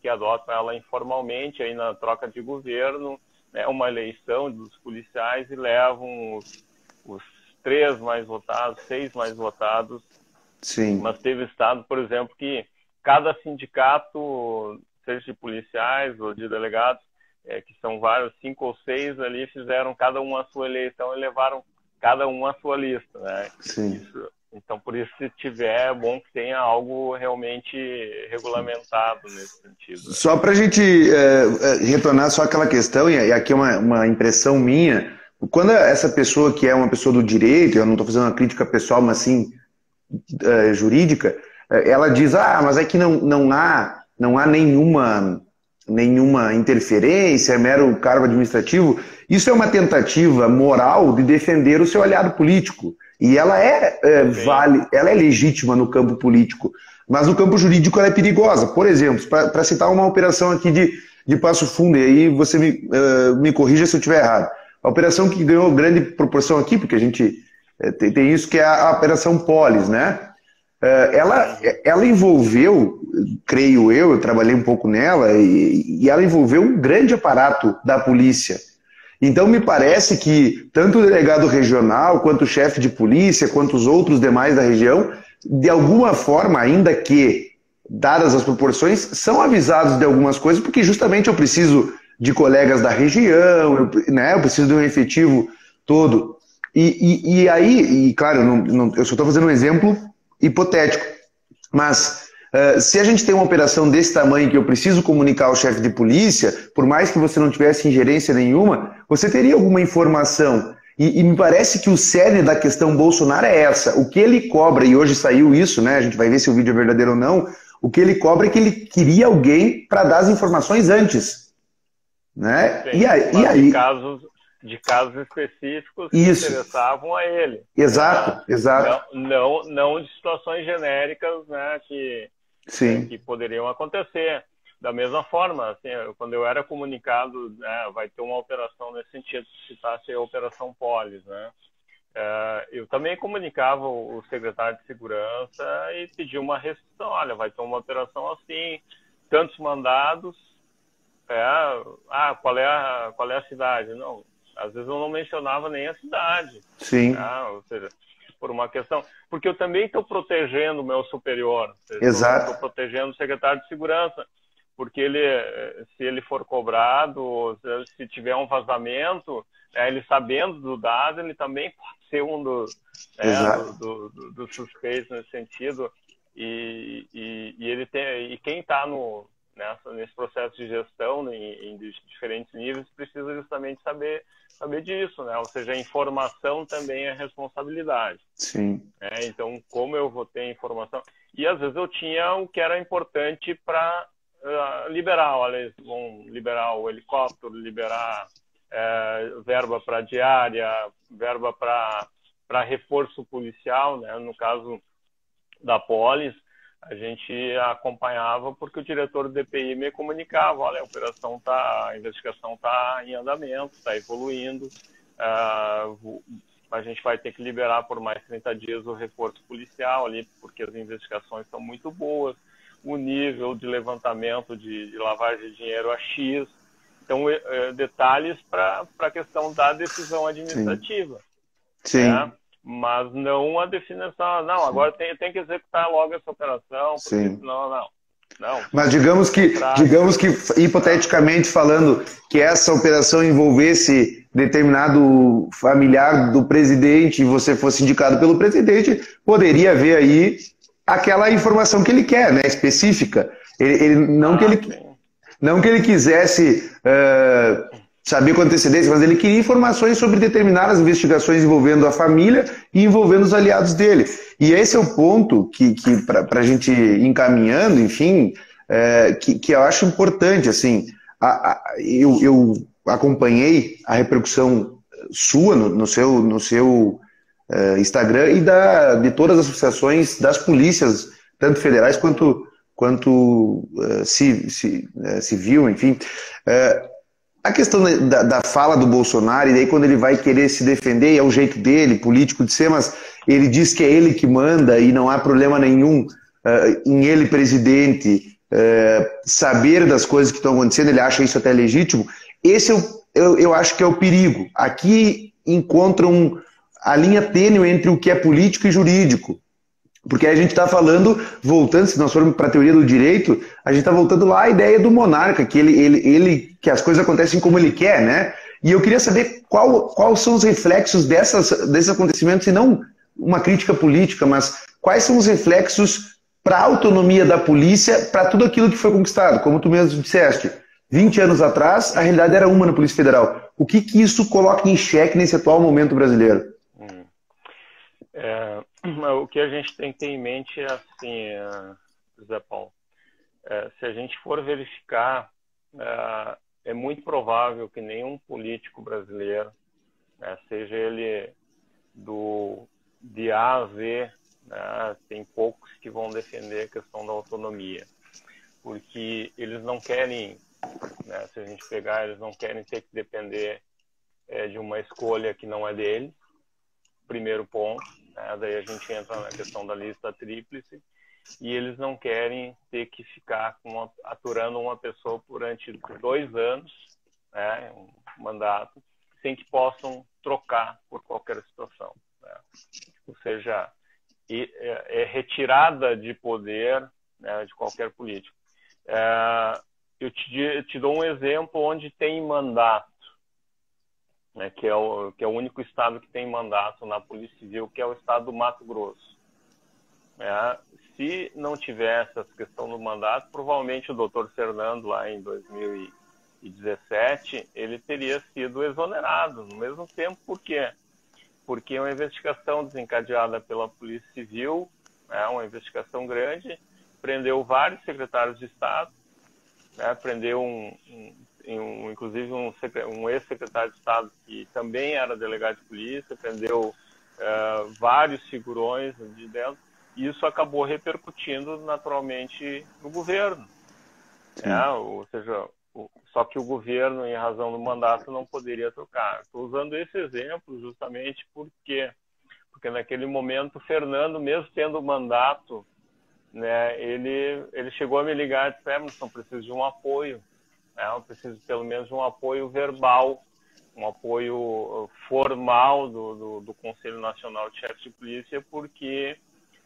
que adotam ela informalmente, aí na troca de governo, né, uma eleição dos policiais e levam os 3 mais votados, 6 mais votados. Sim. Mas teve estado, por exemplo, que cada sindicato, seja de policiais ou de delegados, que são vários, 5 ou 6 ali, fizeram cada um a sua eleição e levaram cada um a sua lista, né? Sim. Então, por isso, se tiver, é bom que tenha algo realmente regulamentado nesse sentido. Né? Só para a gente retornar só aquela questão, e aqui é uma impressão minha, quando essa pessoa que é uma pessoa do direito, eu não estou fazendo uma crítica pessoal, mas sim jurídica, ela diz, mas aqui não há nenhuma interferência, é mero cargo administrativo. Isso é uma tentativa moral de defender o seu aliado político. E ela ela é legítima no campo político, mas no campo jurídico ela é perigosa. Por exemplo, para citar uma operação aqui de Passo Fundo, e aí você me corrija se eu estiver errado. A operação que ganhou grande proporção aqui, porque a gente tem isso que é a Operação Polis, né? Ela envolveu, creio eu trabalhei um pouco nela, e ela envolveu um grande aparato da polícia. Então me parece que tanto o delegado regional, quanto o chefe de polícia, quanto os outros demais da região, de alguma forma, ainda que, dadas as proporções, são avisados de algumas coisas, porque justamente eu preciso de colegas da região, eu preciso de um efetivo todo. E aí, claro, eu só estou fazendo um exemplo hipotético, mas se a gente tem uma operação desse tamanho que eu preciso comunicar ao chefe de polícia, por mais que você não tivesse ingerência nenhuma, você teria alguma informação. E me parece que o cerne da questão Bolsonaro é essa. O que ele cobra, e hoje saiu isso, né? A gente vai ver se o vídeo é verdadeiro ou não, o que ele cobra é que ele queria alguém para dar as informações antes. Né? Sim, e aí de casos específicos que isso. interessavam a ele. Exato, exato. Não de situações genéricas, né, que poderiam acontecer. Da mesma forma, assim, quando eu era comunicado, né, vai ter uma operação nesse sentido, se citasse a Operação Polis, né? Eu também comunicava o secretário de Segurança e pedia uma restrição. Olha, vai ter uma operação assim, tantos mandados. Qual é a cidade? Não, às vezes eu não mencionava nem a cidade. Sim. Ou seja, por uma questão... Porque eu também estou protegendo o meu superior. Exato. Estou protegendo o secretário de Segurança. Porque se ele for cobrado, se tiver um vazamento, ele sabendo do dado, ele também pode ser um dos suspeitos nesse sentido. E quem está nesse processo de gestão em diferentes níveis precisa justamente saber disso, né? Ou seja, a informação também é responsabilidade. Sim. Então, como eu vou ter informação... E às vezes eu tinha o que era importante para liberar, olha, eles vão liberar o helicóptero, liberar verba para diária, verba para reforço policial, né? No caso da Polis, a gente acompanhava porque o diretor do DPI me comunicava, olha, a investigação está em andamento, está evoluindo, a gente vai ter que liberar por mais 30 dias o reforço policial ali, porque as investigações são muito boas, o nível de levantamento de lavagem de dinheiro a X. Então, detalhes para a questão da decisão administrativa. Sim. Né? Mas não a definição. Não, sim, agora tem que executar logo essa operação, porque sim, senão não. Mas digamos que, hipoteticamente falando, que essa operação envolvesse determinado familiar do presidente e você fosse indicado pelo presidente, poderia haver aí aquela informação que ele quer, né, específica. Não que ele quisesse saber com antecedência, mas ele queria informações sobre determinadas investigações envolvendo a família e envolvendo os aliados dele. E esse é o ponto que para a gente ir encaminhando, enfim, que eu acho importante. Assim, eu acompanhei a repercussão sua no seu Instagram e de todas as associações das polícias, tanto federais quanto quanto civil, enfim. A questão da fala do Bolsonaro, e daí quando ele vai querer se defender, é o jeito dele, político de ser, mas ele diz que é ele que manda e não há problema nenhum em ele, presidente, saber das coisas que estão acontecendo, ele acha isso até legítimo. Esse eu acho que é o perigo. Aqui encontram a linha tênue entre o que é político e jurídico. Porque a gente está falando, voltando, se nós formos para a teoria do direito, a gente está voltando lá à ideia do monarca, que que as coisas acontecem como ele quer, né? E eu queria saber quais são os reflexos desses acontecimentos, e não uma crítica política, mas quais são os reflexos para a autonomia da polícia, para tudo aquilo que foi conquistado. Como tu mesmo disseste, 20 anos atrás, a realidade era uma na Polícia Federal. O que isso coloca em xeque nesse atual momento brasileiro? O que a gente tem que ter em mente é assim, José Paulo, se a gente for verificar, é muito provável que nenhum político brasileiro, seja ele de A a Z, tem poucos que vão defender a questão da autonomia, porque eles não querem, se a gente pegar, eles não querem ter que depender de uma escolha que não é deles, primeiro ponto. Daí a gente entra na questão da lista tríplice, e eles não querem ter que ficar aturando uma pessoa durante 2 anos, um mandato, sem que possam trocar por qualquer situação. Ou seja, é retirada de poder de qualquer político. Eu te dou um exemplo onde tem mandato, que é o único estado que tem mandato na Polícia Civil, que é o estado do Mato Grosso. Se não tivesse essa questão do mandato, provavelmente o doutor Fernando, lá em 2017, ele teria sido exonerado no mesmo tempo. Por quê? Porque uma investigação desencadeada pela Polícia Civil, uma investigação grande, prendeu vários secretários de Estado, prendeu inclusive um ex-secretário de Estado que também era delegado de polícia, prendeu vários figurões de dentro, e isso acabou repercutindo naturalmente no governo. Ou seja, só que o governo, em razão do mandato, não poderia trocar. Estou usando esse exemplo justamente porque naquele momento, Fernando, mesmo tendo o mandato, ele chegou a me ligar e disse: Emerson, preciso de um apoio. Eu preciso pelo menos de um apoio verbal, um apoio formal do Conselho Nacional de Chefes de Polícia, porque,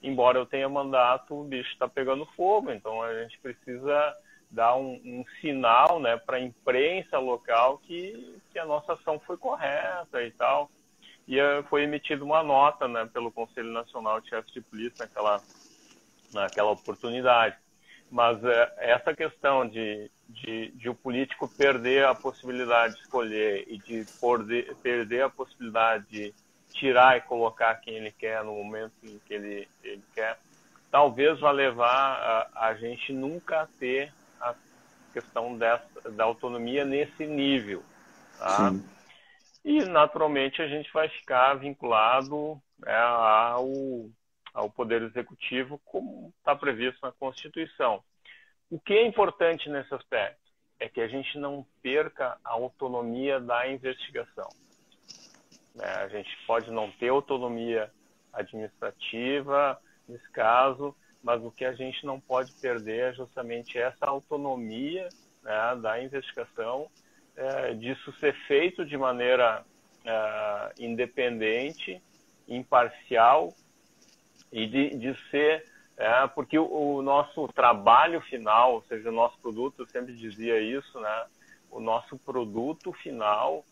embora eu tenha mandato, o bicho está pegando fogo. Então a gente precisa dar um sinal, para a imprensa local que a nossa ação foi correta e tal. E foi emitida uma nota, pelo Conselho Nacional de Chefes de Polícia naquela oportunidade. Mas essa questão de o político perder a possibilidade de escolher e de perder a possibilidade de tirar e colocar quem ele quer no momento em que ele quer, talvez vá levar a gente nunca a ter a questão da autonomia nesse nível. Tá? E, naturalmente, a gente vai ficar vinculado ao Poder Executivo, como está previsto na Constituição. O que é importante nesse aspecto é que a gente não perca a autonomia da investigação. A gente pode não ter autonomia administrativa, nesse caso, mas o que a gente não pode perder é justamente essa autonomia da investigação, disso ser feito de maneira independente, imparcial, e de ser, porque o nosso trabalho final, ou seja, o nosso produto, eu sempre dizia isso, o nosso produto final,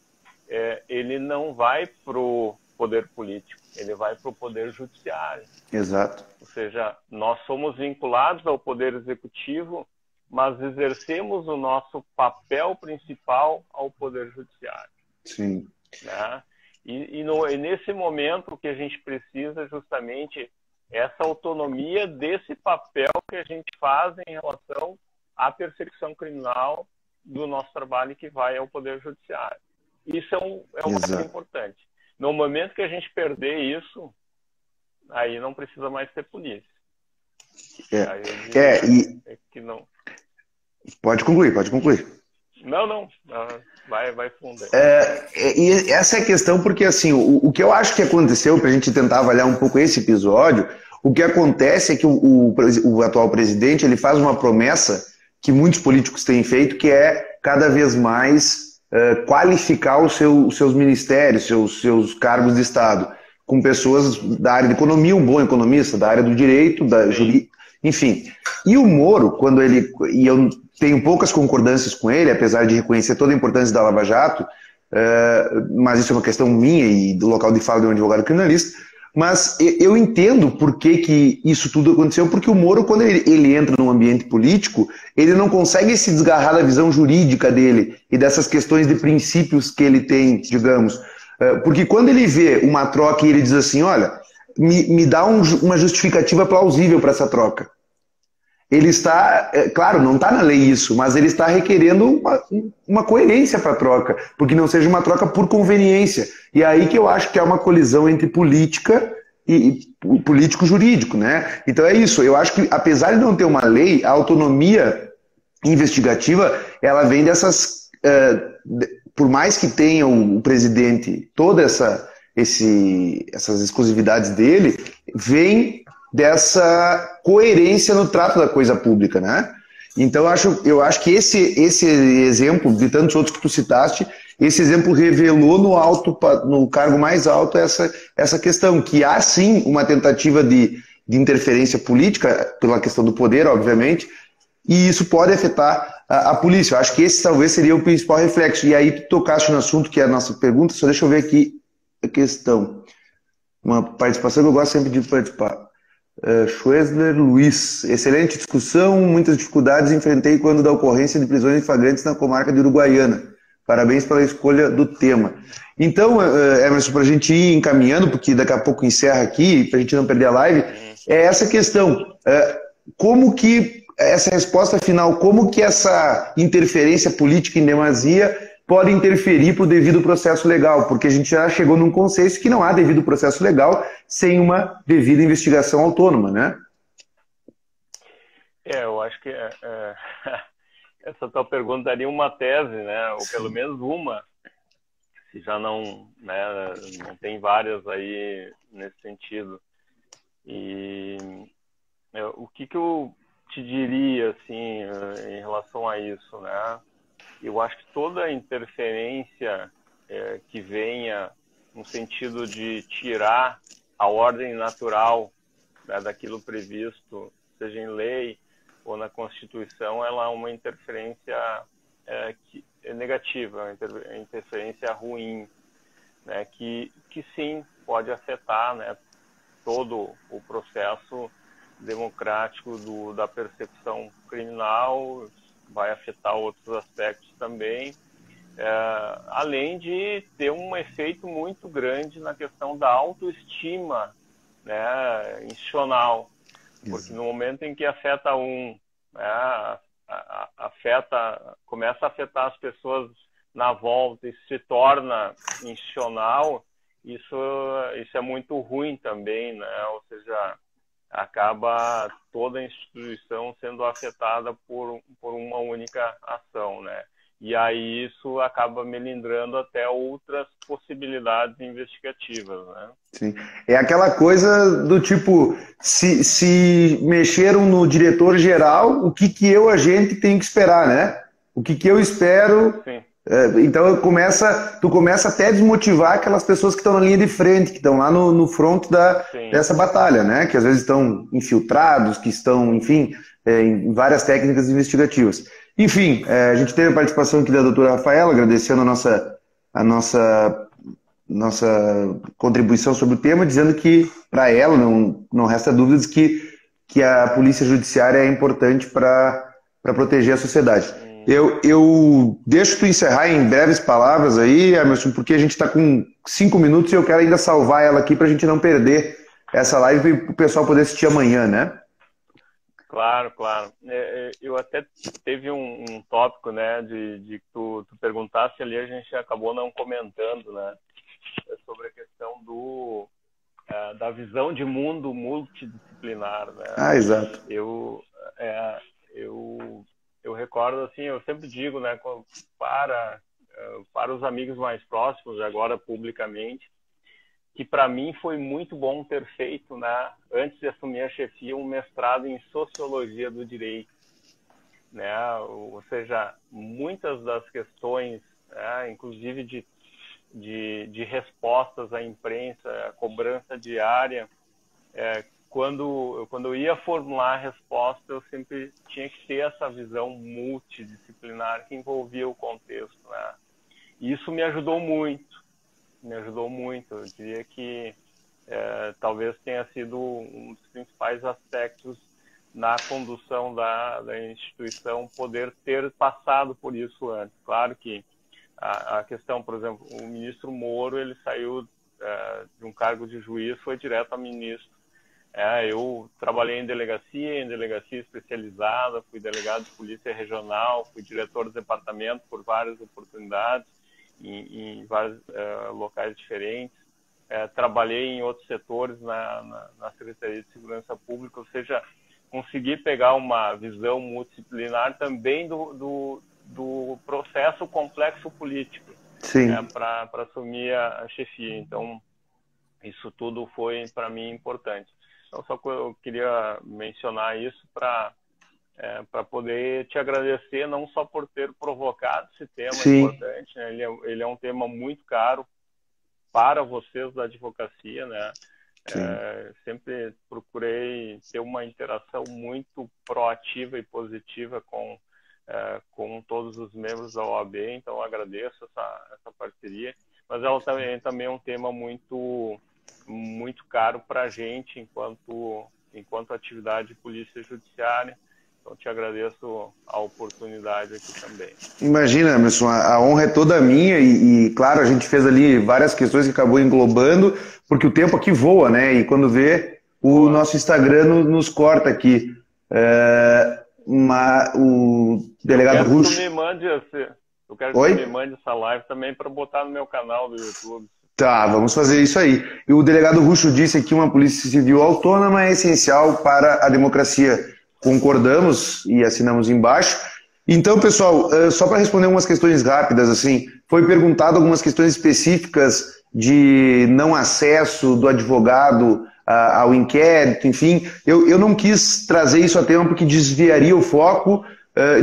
ele não vai para o poder político, ele vai para o poder judiciário. Exato. Ou seja, nós somos vinculados ao poder executivo, mas exercemos o nosso papel principal ao poder judiciário. Sim. E nesse momento o que a gente precisa é justamente essa autonomia desse papel que a gente faz em relação à persecução criminal do nosso trabalho, que vai ao Poder Judiciário. Isso é o mais importante. No momento que a gente perder isso, aí não precisa mais ter polícia. que não. Pode concluir, pode concluir. Não. Vai fundo. E essa é a questão, porque assim, o que eu acho que aconteceu, para a gente tentar avaliar um pouco esse episódio, o que acontece é que o atual presidente ele faz uma promessa que muitos políticos têm feito, que é cada vez mais qualificar os seus ministérios, seus cargos de Estado, com pessoas da área de economia, um bom economista, da área do direito, da jurídica, enfim. E o Moro, quando ele... E eu tenho poucas concordâncias com ele, apesar de reconhecer toda a importância da Lava Jato, mas isso é uma questão minha e do local de fala de um advogado criminalista, mas eu entendo por que isso tudo aconteceu, porque o Moro, quando ele entra num ambiente político, ele não consegue se desgarrar da visão jurídica dele e dessas questões de princípios que ele tem, digamos. Porque quando ele vê uma troca e ele diz assim, olha, me dá uma justificativa plausível para essa troca. Ele está, claro, não está na lei isso, mas ele está requerendo uma coerência para a troca, porque não seja uma troca por conveniência. E aí que eu acho que é uma colisão entre política e político-jurídico, né? Então é isso, eu acho que apesar de não ter uma lei, a autonomia investigativa, ela vem dessas... por mais que tenha o presidente todas essas exclusividades dele, vem dessa coerência no trato da coisa pública, né? Então eu acho que esse exemplo, de tantos outros que tu citaste, esse exemplo revelou no cargo mais alto essa questão, que há sim uma tentativa de interferência política, pela questão do poder, obviamente, e isso pode afetar a polícia. Eu acho que esse talvez seria o principal reflexo. E aí tu tocaste no assunto que é a nossa pergunta, só deixa eu ver aqui a questão. Uma participação que eu gosto sempre de participar. Schwesler Luiz, excelente discussão, muitas dificuldades enfrentei quando da ocorrência de prisões em flagrantes na comarca de Uruguaiana. Parabéns pela escolha do tema. Então, Emerson, para a gente ir encaminhando, porque daqui a pouco encerra aqui, para a gente não perder a live, é essa questão. Como que essa resposta final, como que essa interferência política em demasia pode interferir para o devido processo legal, porque a gente já chegou num consenso que não há devido processo legal sem uma devida investigação autônoma, né? Eu acho que essa tua pergunta daria uma tese, né? Ou pelo menos uma, se já não, né, não tem várias aí nesse sentido. E o que eu te diria, assim, em relação a isso, né? Eu acho que toda interferência que venha no sentido de tirar a ordem natural, né, daquilo previsto, seja em lei ou na Constituição, ela é uma interferência que é negativa, uma interferência ruim, né, que sim pode afetar, né, todo o processo democrático da percepção criminal, vai afetar outros aspectos também, além de ter um efeito muito grande na questão da autoestima, né, institucional, porque no momento em que afeta né, começa a afetar as pessoas na volta e se torna institucional, isso é muito ruim também, né? Ou seja, acaba toda a instituição sendo afetada por uma única ação, né? E aí isso acaba melindrando até outras possibilidades investigativas, né? Sim. É aquela coisa do tipo, se mexeram no diretor-geral, o que eu, agente, tenho que esperar, né? O que eu espero... Sim. Então tu começa até a desmotivar aquelas pessoas que estão na linha de frente, que estão lá no front dessa batalha, né? Que às vezes estão infiltrados, que estão, enfim, em várias técnicas investigativas. Enfim, a gente teve a participação aqui da doutora Rafaela, agradecendo a nossa contribuição sobre o tema, dizendo que, para ela, não resta dúvidas que a polícia judiciária é importante para proteger a sociedade. Eu deixo tu encerrar em breves palavras aí, Emerson, porque a gente está com 5 minutos e eu quero ainda salvar ela aqui para a gente não perder essa live e o pessoal poder assistir amanhã, né? Claro. Eu até teve um tópico, né, de que tu perguntasse ali, a gente acabou não comentando, né, sobre a questão da visão de mundo multidisciplinar, né? Exato. Eu recordo, assim, eu sempre digo, né, para os amigos mais próximos, agora publicamente, que para mim foi muito bom ter feito, né, antes de assumir a chefia, um mestrado em Sociologia do Direito, né, ou seja, muitas das questões, né, inclusive de respostas à imprensa, a cobrança diária, quando eu ia formular a resposta, eu sempre tinha que ter essa visão multidisciplinar que envolvia o contexto, né? E isso me ajudou muito, Eu diria que talvez tenha sido um dos principais aspectos na condução da instituição, poder ter passado por isso antes. Claro que a questão, por exemplo, o ministro Moro, ele saiu de um cargo de juiz, foi direto a ministro. Eu trabalhei em delegacia especializada, fui delegado de polícia regional, fui diretor do departamento por várias oportunidades, em vários locais diferentes. Trabalhei em outros setores na Secretaria de Segurança Pública, ou seja, consegui pegar uma visão multidisciplinar também do processo complexo político para assumir a chefia. Então, isso tudo foi, para mim, importante. Então, só que eu queria mencionar isso para poder te agradecer, não só por ter provocado esse tema importante, né? Ele é um tema muito caro para vocês da advocacia, né? Sempre procurei ter uma interação muito proativa e positiva com todos os membros da OAB, então eu agradeço essa parceria, mas ela também é um tema muito caro para a gente enquanto atividade de polícia judiciária. Então, te agradeço a oportunidade aqui também. Imagina, Emerson, a honra é toda minha e, claro, a gente fez ali várias questões que acabou englobando, porque o tempo aqui voa, né? E quando vê, o nosso Instagram nos corta aqui. O delegado Rucho... Eu quero que tu me mande essa live também para botar no meu canal do YouTube. Tá, vamos fazer isso aí. E o delegado Rucho disse que uma polícia civil autônoma é essencial para a democracia. Concordamos e assinamos embaixo. Então, pessoal, só para responder umas questões rápidas, assim, foi perguntado algumas questões específicas de não acesso do advogado ao inquérito, enfim. Eu não quis trazer isso a tema porque desviaria o foco,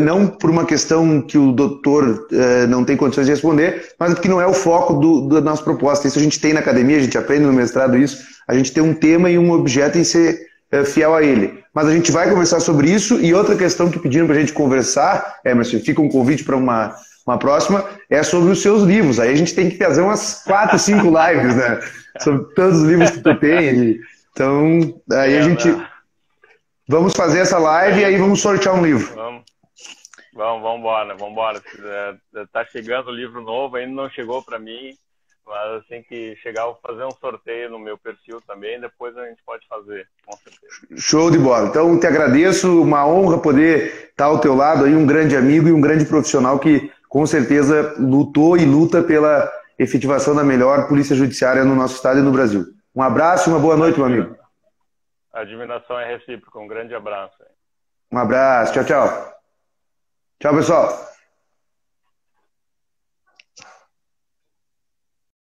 não por uma questão que o doutor não tem condições de responder, mas porque não é o foco da nossa proposta. Isso a gente tem na academia, a gente aprende no mestrado isso, a gente tem um tema e um objeto em ser fiel a ele. Mas a gente vai conversar sobre isso. E outra questão que pediram para a gente conversar, Emerson, fica um convite para uma próxima, é sobre os seus livros. Aí a gente tem que fazer umas 4, 5 lives, né? Sobre todos os livros que tu tem. Então, aí a gente... Vamos fazer essa live e aí vamos sortear um livro. Vamos embora. Tá chegando o livro novo, ainda não chegou para mim, mas assim que chegar, eu vou fazer um sorteio no meu perfil também, depois a gente pode fazer, com certeza. Show de bola. Então, te agradeço, uma honra poder estar ao teu lado aí, um grande amigo e um grande profissional que, com certeza, lutou e luta pela efetivação da melhor polícia judiciária no nosso estado e no Brasil. Um abraço e uma boa noite, meu amigo. A admiração é recíproca. Um grande abraço. Um abraço. Tchau, tchau. Tchau, pessoal.